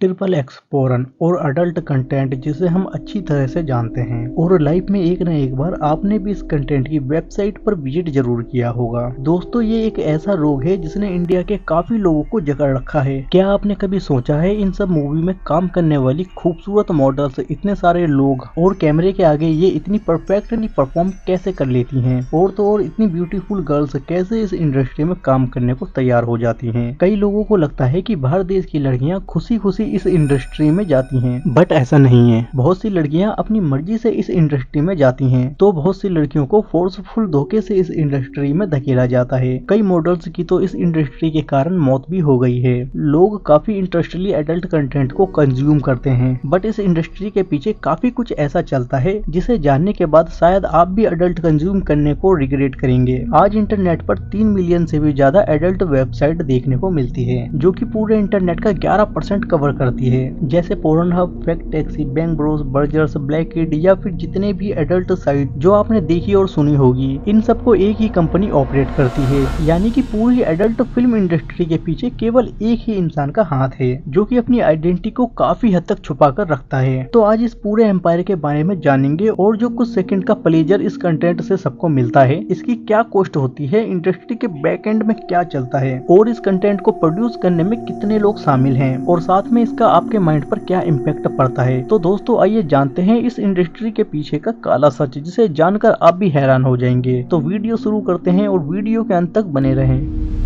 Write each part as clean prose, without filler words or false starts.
Triple x porn और adult content जिसे हम अच्छी तरह से जानते हैं और लाइफ में एक न एक बार आपने भी इस कंटेंट की वेबसाइट पर विजिट जरूर किया होगा। दोस्तों, ये एक ऐसा रोग है जिसने इंडिया के काफी लोगों को जकड़ रखा है। क्या आपने कभी सोचा है इन सब मूवी में काम करने वाली खूबसूरत मॉडल्स, इतने सारे लोग और कैमरे के आगे ये इतनी परफेक्टली परफॉर्म कैसे कर लेती हैं, और तो और इतनी ब्यूटीफुल गर्ल्स कैसे इस इंडस्ट्री में काम करने को तैयार हो जाती हैं। कई लोगों को लगता है कि बाहर देश की लड़कियां खुशी खुशी इस इंडस्ट्री में जाती हैं, बट ऐसा नहीं है। बहुत सी लड़कियां अपनी मर्जी से इस इंडस्ट्री में जाती हैं, तो बहुत सी लड़कियों को फोर्सफुल धोखे से इस इंडस्ट्री में धकेला जाता है। कई मॉडल्स की तो इस इंडस्ट्री के कारण मौत भी हो गई है। लोग काफी इंटरेस्टली एडल्ट कंटेंट को कंज्यूम करते हैं, बट इस इंडस्ट्री के पीछे काफी कुछ ऐसा चलता है जिसे जानने के बाद शायद आप भी एडल्ट कंज्यूम करने को रिग्रेट करेंगे। आज इंटरनेट पर 3 मिलियन से भी ज्यादा एडल्ट वेबसाइट देखने को मिलती है, जो कि पूरे इंटरनेट का 11% कवर करती है, जैसे Pornhub, fake taxi, Bang Bros, Brazzers, ब्लैक किड या फिर जितने भी एडल्ट साइट जो आपने देखी और सुनी होगी, इन सबको एक ही कंपनी ऑपरेट करती है। यानी कि पूरी एडल्ट फिल्म इंडस्ट्री के पीछे केवल एक ही इंसान का हाथ है, जो कि अपनी आइडेंटिटी को काफी हद तक छुपा कर रखता है। तो आज इस पूरे एम्पायर के बारे में जानेंगे, और जो कुछ सेकंड का प्लेजर इस कंटेंट से सबको मिलता है, इसकी क्या कॉस्ट होती है, इंडस्ट्री के बैक एंड में क्या चलता है, और इस कंटेंट को प्रोड्यूस करने में कितने लोग शामिल हैं, और साथ में इसका आपके माइंड पर क्या इम्पैक्ट पड़ता है। तो दोस्तों, आइए जानते हैं इस इंडस्ट्री के पीछे का काला सच, जिसे जानकर आप भी हैरान हो जाएंगे। तो वीडियो शुरू करते हैं और वीडियो के अंत तक बने रहें।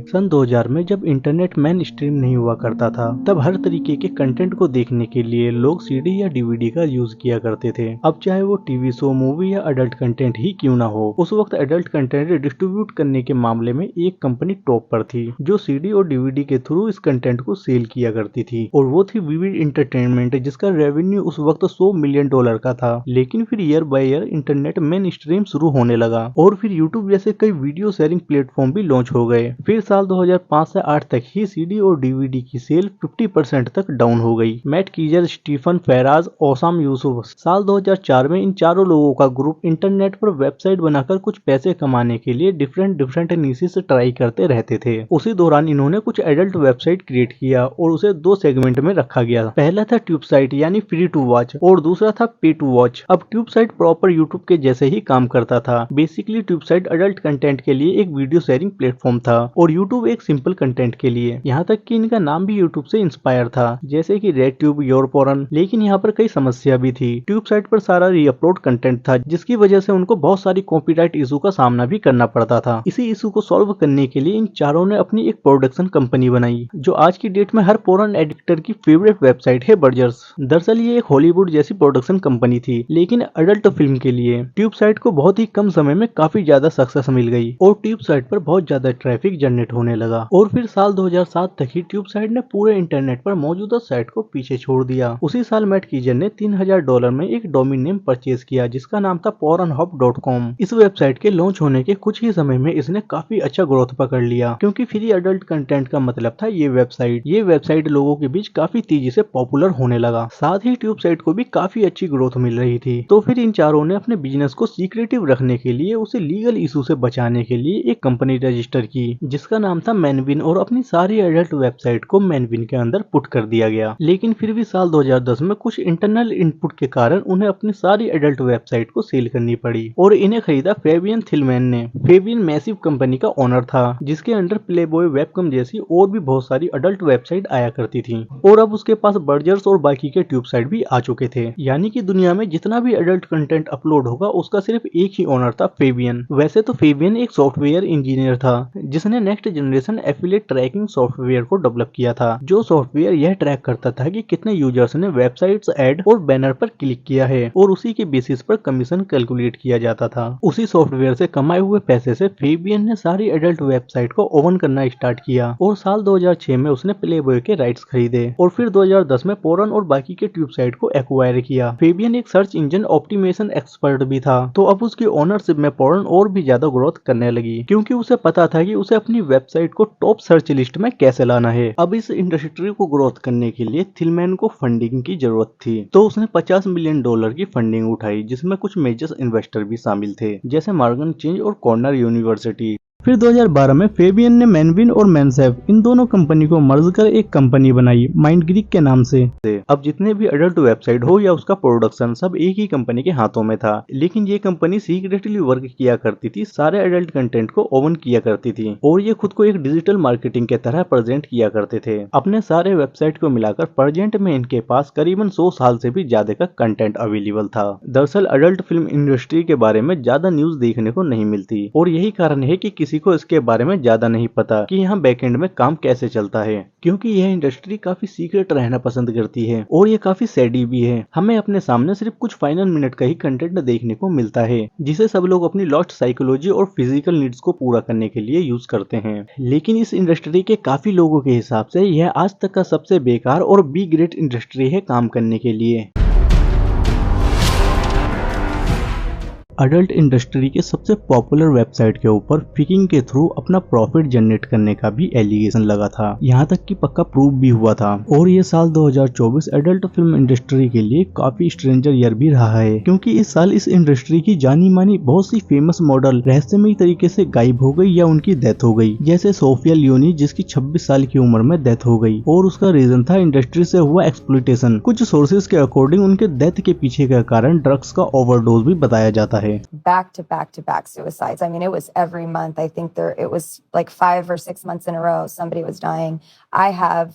सन 2000 में जब इंटरनेट मेन स्ट्रीम नहीं हुआ करता था, तब हर तरीके के कंटेंट को देखने के लिए लोग सीडी या डीवीडी का यूज किया करते थे। अब चाहे वो टीवी शो, मूवी या अडल्ट कंटेंट ही क्यों ना हो, उस वक्त अडल्ट कंटेंट डिस्ट्रीब्यूट करने के मामले में एक कंपनी टॉप पर थी, जो सीडी और डीवीडी के थ्रू इस कंटेंट को सेल किया करती थी, और वो थी विविड एंटरटेनमेंट, जिसका रेवेन्यू उस वक्त $100 मिलियन का था। लेकिन फिर year by year internet main stream शुरू होने लगा, और फिर यूट्यूब जैसे कई वीडियो शेयरिंग प्लेटफॉर्म भी लॉन्च हो गए। फिर साल 2005 से 8 तक ही सीडी और डीवीडी की सेल 50% तक डाउन हो गई। मैट कीजर, स्टीफन फैराज, ओसाम यूसुफ, साल 2004 में इन चारों लोगों का ग्रुप इंटरनेट पर वेबसाइट बनाकर कुछ पैसे कमाने के लिए डिफरेंट नीशेस ट्राई करते रहते थे। उसी दौरान इन्होंने कुछ एडल्ट वेबसाइट क्रिएट किया, और उसे 2 सेगमेंट में रखा गया। पहला था ट्यूब साइट यानी फ्री टू वॉच, और दूसरा था पे टू वॉच। अब ट्यूब साइट प्रॉपर यूट्यूब के जैसे ही काम करता था। Basically tube site adult content के लिए एक वीडियो शेयरिंग प्लेटफॉर्म था, और यूट्यूब एक सिंपल कंटेंट के लिए। यहाँ तक कि इनका नाम भी यूट्यूब से इंस्पायर था, जैसे कि रेड ट्यूब, योर पोर्न। लेकिन यहाँ पर कई समस्या भी थी। ट्यूब साइट पर सारा रीअपलोड कंटेंट था, जिसकी वजह से उनको बहुत सारी कॉपीराइट इशू का सामना भी करना पड़ता था। इसी इशू को सॉल्व करने के लिए इन चारों ने अपनी एक प्रोडक्शन कंपनी बनाई, जो आज की डेट में हर पोर्न एडिक्टर की फेवरेट वेबसाइट है, बर्जर्स। दरअसल ये एक हॉलीवुड जैसी प्रोडक्शन कंपनी थी, लेकिन अडल्ट फिल्म के लिए। ट्यूब साइट को बहुत ही कम समय में काफी ज्यादा सक्सेस मिल गई, और ट्यूब साइट पर बहुत ज्यादा ट्रैफिक जनरेट होने लगा। और फिर साल 2007 तक ही ट्यूब साइट ने पूरे इंटरनेट पर मौजूदा साइट को पीछे छोड़ दिया। उसी साल मैट कीजर ने $3000 में एक डोमेन नेम परचेज किया, जिसका नाम था pornhub.com। इस वेबसाइट के लॉन्च होने के कुछ ही समय में इसने काफी अच्छा ग्रोथ पकड़ लिया, क्योंकि फ्री अडल्ट कंटेंट का मतलब था ये वेबसाइट लोगों के बीच काफी तेजी से पॉपुलर होने लगा। साथ ही ट्यूब साइट को भी काफी अच्छी ग्रोथ मिल रही थी। तो फिर इन चारों ने अपने बिजनेस को सीक्रेटिव रखने के लिए, उसे लीगल इशू से बचाने के लिए एक कंपनी रजिस्टर की, जिसका नाम था मैनविन, और अपनी सारी एडल्ट वेबसाइट को मैनविन के अंदर पुट कर दिया गया। लेकिन फिर भी साल 2010 में कुछ इंटरनल इनपुट के कारण उन्हें अपनी सारी एडल्ट वेबसाइट को सेल करनी पड़ी, और इन्हें खरीदा फेबियन थिलमैन ने। फेबियन मैसिव कंपनी का ओनर था, जिसके अंडर प्लेबॉय, वेबकम जैसी और भी बहुत सारी अडल्ट वेबसाइट आया करती थी, और अब उसके पास बर्जर्स और बाकी के ट्यूब साइट भी आ चुके थे। यानी कि दुनिया में जितना भी अडल्ट कंटेंट अपलोड होगा, उसका सिर्फ एक ही ओनर था, फेबियन। वैसे तो फेबियन एक सॉफ्टवेयर इंजीनियर था, जिसने next generation affiliate tracking software को डेवलप किया था, जो सॉफ्टवेयर यह ट्रैक करता था कि कितने यूजर्स ने वेबसाइट्स, ऐड और बैनर पर क्लिक किया है, और उसी के बेसिस पर कमीशन कैलकुलेट किया जाता था। उसी सॉफ्टवेयर से कमाए हुए पैसे से फेबियन ने सारी एडल्ट वेबसाइट को ओवन करना स्टार्ट किया, और साल 2006 में उसने प्लेबॉय के राइट्स खरीदे, और फिर 2010 में पोर्न और बाकी के ट्यूब साइट को एक्वायर किया। फेबियन एक सर्च इंजन ऑप्टिमेशन एक्सपर्ट भी था, तो अब उसकी ओनरशिप में पोर्न और भी ज्यादा ग्रोथ करने लगी, क्योंकि उसे पता था कि उसे अपनी वेबसाइट को टॉप सर्च लिस्ट में कैसे लाना है। अब इस इंडस्ट्री को ग्रोथ करने के लिए थिलमैन को फंडिंग की जरूरत थी, तो उसने $50 मिलियन की फंडिंग उठाई, जिसमें कुछ मेजर इन्वेस्टर भी शामिल थे, जैसे मॉर्गन चेंज और कॉर्नर यूनिवर्सिटी। फिर 2012 में फेबियन ने मैनविन और मैनसेफ इन दोनों कंपनी को मर्ज कर एक कंपनी बनाई माइंड ग्रीक के नाम से। अब जितने भी अडल्ट वेबसाइट हो या उसका प्रोडक्शन सब एक ही कंपनी के हाथों में था, लेकिन ये कंपनी सीक्रेटली वर्क किया करती थी, सारे अडल्ट कंटेंट को ओवन किया करती थी और ये खुद को एक डिजिटल मार्केटिंग के तरह प्रेजेंट किया करते थे। अपने सारे वेबसाइट को मिलाकर प्रेजेंट में इनके पास करीबन 100 साल से भी ज्यादा का कंटेंट अवेलेबल था। दरअसल अडल्ट फिल्म इंडस्ट्री के बारे में ज्यादा न्यूज देखने को नहीं मिलती और यही कारण है कि किसी को इसके बारे में ज्यादा नहीं पता कि यहाँ बैकएंड में काम कैसे चलता है, क्योंकि यह इंडस्ट्री काफी सीक्रेट रहना पसंद करती है और ये काफी सैडी भी है। हमें अपने सामने सिर्फ कुछ फाइनल मिनट का ही कंटेंट देखने को मिलता है जिसे सब लोग अपनी लॉस्ट साइकोलॉजी और फिजिकल नीड्स को पूरा करने के लिए यूज करते हैं। लेकिन इस इंडस्ट्री के काफी लोगों के हिसाब से यह आज तक का सबसे बेकार और बी ग्रेड इंडस्ट्री है काम करने के लिए। अडल्ट इंडस्ट्री के सबसे पॉपुलर वेबसाइट के ऊपर फिकिंग के थ्रू अपना प्रॉफिट जनरेट करने का भी एलिगेशन लगा था, यहाँ तक कि पक्का प्रूफ भी हुआ था। और ये साल 2024 अडल्ट फिल्म इंडस्ट्री के लिए काफी स्ट्रेंजर ईयर भी रहा है, क्योंकि इस साल इस इंडस्ट्री की जानी मानी बहुत सी फेमस मॉडल रहस्यमयी तरीके से गायब हो गई या उनकी डेथ हो गई, जैसे सोफिया लियोनी जिसकी 26 साल की उम्र में डेथ हो गई और उसका रीजन था इंडस्ट्री से हुआ एक्सप्लॉयटेशन। कुछ सोर्सेज के अकॉर्डिंग उनके डेथ के पीछे का कारण ड्रग्स का ओवरडोज भी बताया जाता है। Back to back suicides. I mean, it was every month. I think it was like 5 or 6 months in a row somebody was dying. I have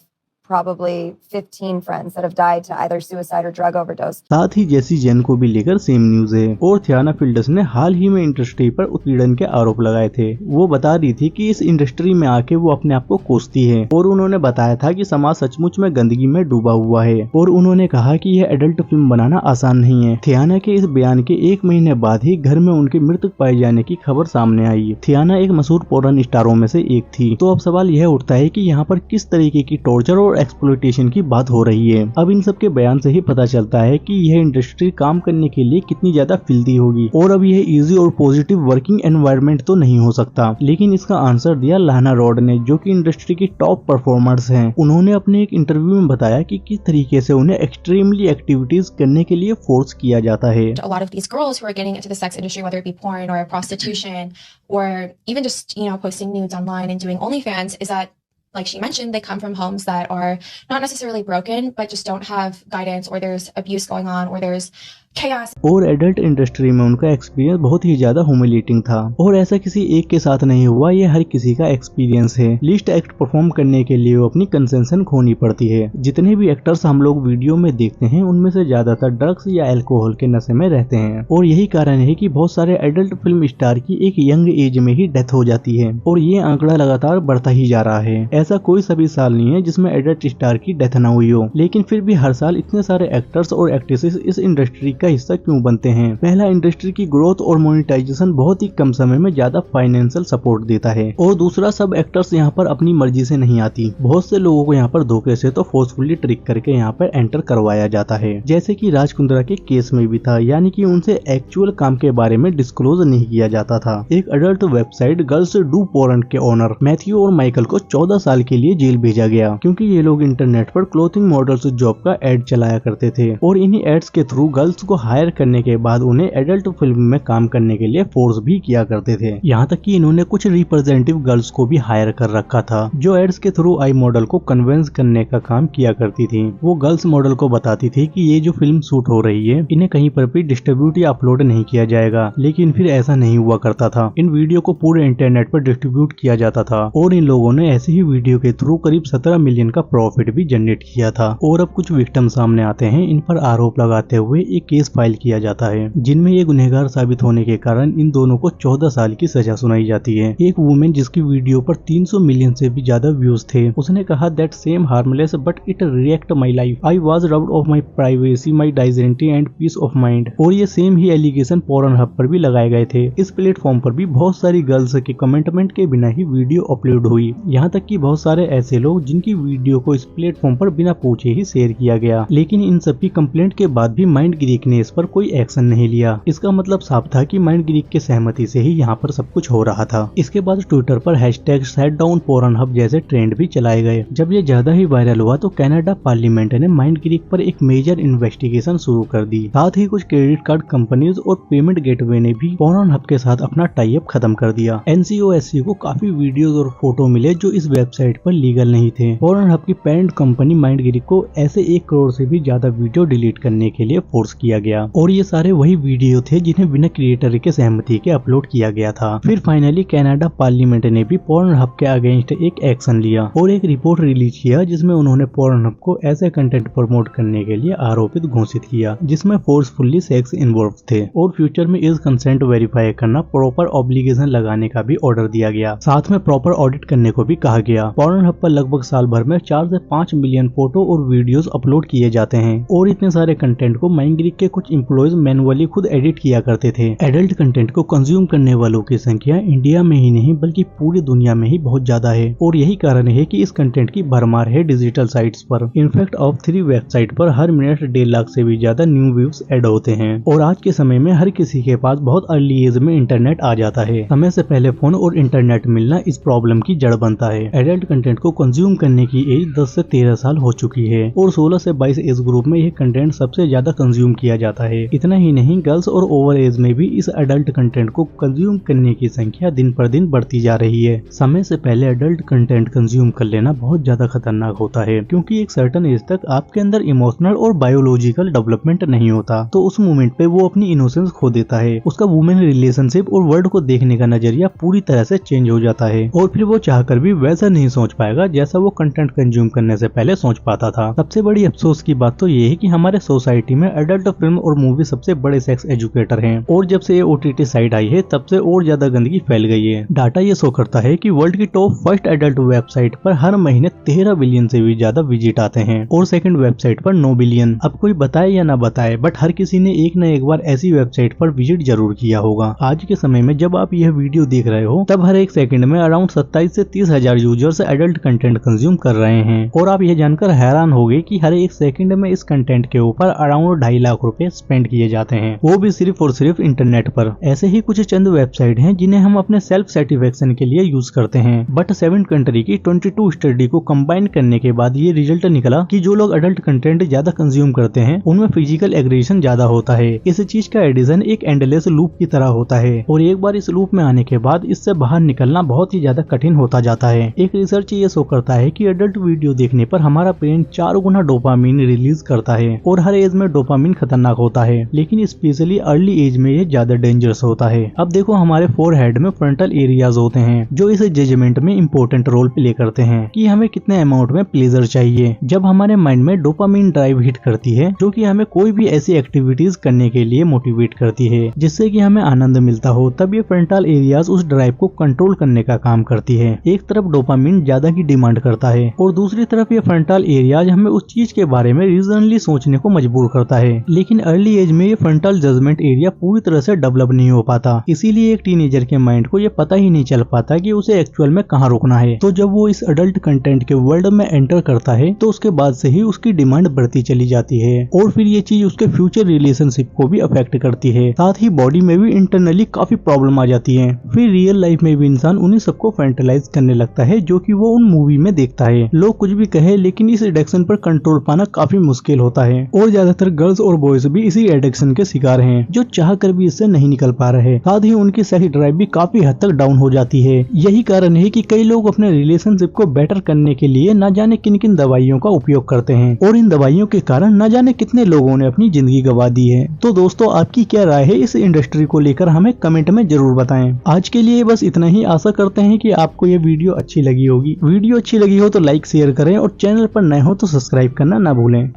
probably 15 friends that have died to either suicide or drug overdose. साथ ही जेसी जेन को भी लेकर same news है और थियाना fielders ने हाल ही में industry पर उत्पीड़न के आरोप लगाए थे। वो बता रही थी कि इस इंडस्ट्री में आके वो अपने आप को कोसती है और उन्होंने बताया था कि समाज सचमुच में गंदगी में डूबा हुआ है और उन्होंने कहा कि यह एडल्ट फिल्म बनाना आसान नहीं है। थियाना के इस बयान के 1 महीने बाद ही घर में उनके मृतक पाए जाने की खबर सामने आई। थियाना एक मशहूर पोर्न स्टारों में से एक थी, तो अब सवाल यह उठता है कि यहाँ पर किस तरीके की टॉर्चर और एक्सप्लॉयटेशन की बात हो रही है। अब इन सब के बयान से ही पता चलता है कि यह इंडस्ट्री काम करने के लिए कितनी ज्यादा फिल्दी होगी और अब यह इजी और पॉजिटिव वर्किंग एनवायरनमेंट तो नहीं हो सकता। लेकिन इसका आंसर दिया लाना रॉड ने, जो कि इंडस्ट्री की टॉप परफॉर्मर्स हैं। उन्होंने अपने एक इंटरव्यू में बताया कि किस तरीके से उन्हें एक्सट्रीमली एक्टिविटीज करने के लिए फोर्स किया जाता है। A lot of these girls who are getting into the sex industry, whether it be porn or prostitution or even just, posting nudes online and doing OnlyFans, is that, like she mentioned, they come from homes that are not necessarily broken, but just don't have guidance, or there's abuse going on, or there's chaos. और adult industry में उनका experience बहुत ही ज्यादा humiliating था और ऐसा किसी एक के साथ नहीं हुआ, ये हर किसी का एक्सपीरियंस है। लिस्ट एक्ट परफॉर्म करने के लिए वो अपनी कंसेंशन खोनी पड़ती है। जितने भी एक्टर्स हम लोग वीडियो में देखते हैं उनमें से ज्यादातर ड्रग्स या अल्कोहल के नशे में रहते हैं और यही कारण है कि बहुत सारे एडल्ट फिल्म स्टार की एक यंग एज में ही डेथ हो जाती है और ये आंकड़ा लगातार बढ़ता ही जा रहा है। ऐसा कोई सभी साल नहीं है जिसमें एडल्ट स्टार की डेथ न हुई हो, लेकिन फिर भी हर साल इतने सारे एक्टर्स और एक्ट्रेसेस इस इंडस्ट्री का हिस्सा क्यों बनते हैं? पहला, इंडस्ट्री की ग्रोथ और मोनेटाइजेशन बहुत ही कम समय में ज्यादा फाइनेंशियल सपोर्ट देता है और दूसरा, सब एक्टर्स यहाँ पर अपनी मर्जी से नहीं आती। बहुत से लोगों को यहाँ पर धोखे से तो फोर्सफुली ट्रिक करके यहाँ पर एंटर करवाया जाता है, जैसे कि राज कुंद्रा के केस में भी था, यानी कि उनसे एक्चुअल काम के बारे में डिस्क्लोज नहीं किया जाता था। एक adult website girls do porn के ओनर मैथ्यू और माइकल को 14 साल के लिए जेल भेजा गया, क्योंकि ये लोग इंटरनेट पर क्लोथिंग मॉडल्स जॉब का एड चलाया करते थे और इन्हीं एड्स के थ्रू गर्ल्स को हायर करने के बाद उन्हें एडल्ट फिल्म में काम करने के लिए फोर्स भी किया करते थे। यहाँ तक कि इन्होंने कुछ रिप्रेजेंटेटिव गर्ल्स को भी हायर कर रखा था, जो एड्स के थ्रू आई मॉडल को कन्विंस करने का काम किया करती थी। वो गर्ल्स मॉडल को बताती थी कि ये जो फिल्म शूट हो रही है इन्हें कहीं पर भी डिस्ट्रीब्यूट या अपलोड नहीं किया जाएगा, लेकिन फिर ऐसा नहीं हुआ करता था। इन वीडियो को पूरे इंटरनेट पर डिस्ट्रीब्यूट किया जाता था और इन लोगों ने ऐसे ही वीडियो के थ्रू करीब 17 मिलियन का प्रॉफिट भी जनरेट किया था। और अब कुछ विक्टिम सामने आते हैं, इन पर आरोप लगाते हुए एक केस फाइल किया जाता है, जिनमें ये गुनहगार साबित होने के कारण इन दोनों को 14 साल की सजा सुनाई जाती है। एक वुमेन जिसकी वीडियो पर 300 मिलियन से भी ज्यादा व्यूज थे, उसने कहा that same harmless but it react my life, I was robbed of my privacy, my dignity and peace of mind. और ये सेम ही एलिगेशन पोर्नहब पर भी लगाए गए थे। इस प्लेटफॉर्म पर भी बहुत सारी गर्ल्स के कमेंटमेंट के बिना ही वीडियो अपलोड हुई, यहाँ तक कि बहुत सारे ऐसे लोग जिनकी वीडियो को इस प्लेटफॉर्म पर बिना पूछे ही शेयर किया गया। लेकिन इन सब की कंप्लेंट के बाद भी माइंड ग्रीक ने इस पर कोई एक्शन नहीं लिया। इसका मतलब साफ था कि माइंडग्रीक की सहमति से ही यहाँ पर सब कुछ हो रहा था। इसके बाद ट्विटर पर हैशटैग शटडाउन पोर्नहब जैसे ट्रेंड भी चलाए गए। जब ये ज्यादा ही वायरल हुआ तो कनाडा पार्लियामेंट ने माइंडग्रीक पर एक मेजर इन्वेस्टिगेशन शुरू कर दी। साथ ही कुछ क्रेडिट कार्ड कंपनीज और पेमेंट गेटवे ने भी पोर्नहब के साथ अपना टाई अप खत्म कर दिया। NCOSC को काफी वीडियोस और फोटो मिले जो इस वेबसाइट पर लीगल नहीं थे। पोर्नहब की पेरेंट कंपनी माइंडग्रीक को ऐसे 1 करोड़ से भी ज्यादा वीडियो डिलीट करने के लिए फोर्स किया गया और ये सारे वही वीडियो थे जिन्हें बिना क्रिएटर के सहमति के अपलोड किया गया था। फिर फाइनली कनाडा पार्लियामेंट ने भी पोर्नहब के अगेंस्ट एक एक्शन लिया और एक रिपोर्ट रिलीज किया जिसमें उन्होंने पोर्नहब को ऐसे कंटेंट प्रमोट करने के लिए आरोपित घोषित किया जिसमें फोर्सफुली सेक्स इन्वॉल्व थे और फ्यूचर में इस कंसेंट वेरीफाई करना प्रॉपर ऑब्लिगेशन लगाने का भी ऑर्डर दिया गया। साथ में प्रॉपर ऑडिट करने को भी कहा गया। पोर्नहब पर लगभग साल भर में 4 से 5 मिलियन फोटो और वीडियोस अपलोड किए जाते हैं और इतने सारे कंटेंट को माइंडग्रीक के कुछ एम्प्लॉयज मैनुअली खुद एडिट किया करते थे। एडल्ट कंटेंट को कंज्यूम करने वालों की संख्या इंडिया में ही नहीं बल्कि पूरी दुनिया में ही बहुत ज्यादा है और यही कारण है कि इस कंटेंट की भरमार है डिजिटल साइट्स पर। इनफैक्ट ऑफ 3 वेबसाइट पर हर मिनट 1.5 लाख से भी ज्यादा न्यू व्यूज ऐड होते हैं और आज के समय में हर किसी के पास बहुत अर्ली एज में इंटरनेट आ जाता है। समय से पहले फोन और इंटरनेट मिलना इस प्रॉब्लम की जड़ बनता है। एडल्ट कंटेंट को कंज्यूम करने की एज 10 से 13 साल हो चुकी है और 16 से 22 एज ग्रुप में यह कंटेंट सबसे ज्यादा कंज्यूम किया जाता है। इतना ही नहीं, गर्ल्स और ओवर एज में भी इस एडल्ट कंटेंट को कंज्यूम करने की संख्या दिन पर दिन बढ़ती जा रही है। समय से पहले एडल्ट कंटेंट कंज्यूम कर लेना बहुत ज्यादा खतरनाक होता है क्योंकि एक सर्टेन एज तक आपके अंदर इमोशनल और बायोलॉजिकल डेवलपमेंट नहीं होता, तो उस मोमेंट पे वो अपनी इनोसेंस खो देता है। उसका वुमेन रिलेशनशिप और वर्ल्ड को देखने का नजरिया पूरी तरह से चेंज हो जाता है और फिर वो चाहकर भी वैसा नहीं सोच पाएगा जैसा वो कंटेंट कंज्यूम करने से पहले सोच पाता था। सबसे बड़ी अफसोस की बात तो ये है कि हमारे सोसाइटी में एडल्ट फिल्म और मूवी सबसे बड़े सेक्स एजुकेटर हैं और जब से ये OTT साइट आई है तब से और ज्यादा गंदगी फैल गई है। डाटा ये शो करता है कि वर्ल्ड की टॉप फर्स्ट एडल्ट वेबसाइट पर हर महीने 13 बिलियन से भी ज्यादा विजिट आते हैं और सेकंड वेबसाइट पर 9 बिलियन। अब कोई बताए या ना बताए बट हर किसी ने एक न एक बार ऐसी वेबसाइट पर विजिट जरूर किया होगा। आज के समय में जब आप यह वीडियो देख रहे हो तब हर एक सेकंड में अराउंड 27 से 30 हजार यूजर्स एडल्ट कंटेंट कंज्यूम कर रहे हैं और आप यह जानकर हैरान होंगे कि हर एक सेकंड में इस कंटेंट के ऊपर अराउंड 2.5 लाख रुपए स्पेंड किए जाते हैं, वो भी सिर्फ और सिर्फ इंटरनेट पर। ऐसे ही कुछ चंद वेबसाइट हैं जिन्हें हम अपने सेल्फ सेटिस्फेक्शन के लिए यूज करते हैं बट 7 कंट्री की 22 स्टडी को कंबाइन करने के बाद ये रिजल्ट निकला कि जो लोग एडल्ट कंटेंट ज्यादा कंज्यूम करते हैं उनमें फिजिकल एग्रेशन ज्यादा होता है। इस चीज का एडिशन एक एंडलेस लूप की तरह होता है और एक बार इस लूप में आने के बाद इससे बाहर निकलना बहुत ही ज्यादा कठिन होता जाता है। एक रिसर्च ये शो करता है कि एडल्ट वीडियो देखने पर हमारा ब्रेन 4 गुना डोपामिन रिलीज करता है और हर एज में डोपामिन खतरनाक होता है लेकिन स्पेशली अर्ली एज में ये ज्यादा डेंजरस होता है। अब देखो हमारे फोरहेड में फ्रंटल एरियाज होते हैं जो इस जजमेंट में इंपॉर्टेंट रोल प्ले करते हैं कि हमें कितने अमाउंट में प्लेजर चाहिए। जब हमारे माइंड में डोपामिन ड्राइव हिट करती है जो कि हमें कोई भी ऐसी एक्टिविटीज करने के लिए मोटिवेट करती है जिससे कि हमें आनंद मिलता हो, तब ये फ्रंटल एरियाज उस ड्राइव को कंट्रोल करने का काम करती है। एक तरफ डोपामिन ज्यादा की डिमांड करता है और दूसरी तरफ ये फ्रंटल एरियाज हमें उस चीज के बारे में रीजनली सोचने को मजबूर करता है। लेकिन अर्ली एज में ये फ्रंटल जजमेंट एरिया पूरी तरह से डेवलप नहीं हो पाता, इसीलिए एक टीनेजर के माइंड को ये पता ही नहीं चल पाता कि उसे एक्चुअल में कहाँ रुकना है। तो जब वो इस अडल्ट कंटेंट के वर्ल्ड में एंटर करता है तो उसके बाद से ही उसकी डिमांड बढ़ती चली जाती है और फिर ये चीज उसके फ्यूचर रिलेशनशिप को भी अफेक्ट करती है। साथ ही बॉडी में भी इंटरनली काफी प्रॉब्लम आ जाती है। फिर रियल लाइफ में भी इंसान उन्हीं सबको फैंटलाइज करने लगता है जो कि वो उन मूवी में देखता है। लोग कुछ भी कहे लेकिन इस एडिक्शन पर कंट्रोल पाना काफी मुश्किल होता है और ज्यादातर गर्ल्स और बॉयज भी इसी एडिक्शन के शिकार हैं जो चाह कर भी इससे नहीं निकल पा रहे। साथ ही उनकी सेक्स ड्राइव भी काफी हद तक डाउन हो जाती है। यही कारण है कि कई लोग अपने रिलेशनशिप को बेटर करने के लिए न जाने किन किन दवाइयों का उपयोग करते हैं और इन दवाइयों के कारण न जाने कितने लोगों ने अपनी जिंदगी गंवा दी है। तो दोस्तों आपकी क्या राय है इस इंडस्ट्री को लेकर, हमें कमेंट में जरूर बताएं। आज के लिए बस इतना ही। आशा करते हैं कि आपको ये वीडियो अच्छी लगी होगी। वीडियो अच्छी लगी हो तो लाइक शेयर करें और चैनल पर नए हो तो सब्सक्राइब करना ना भूलें।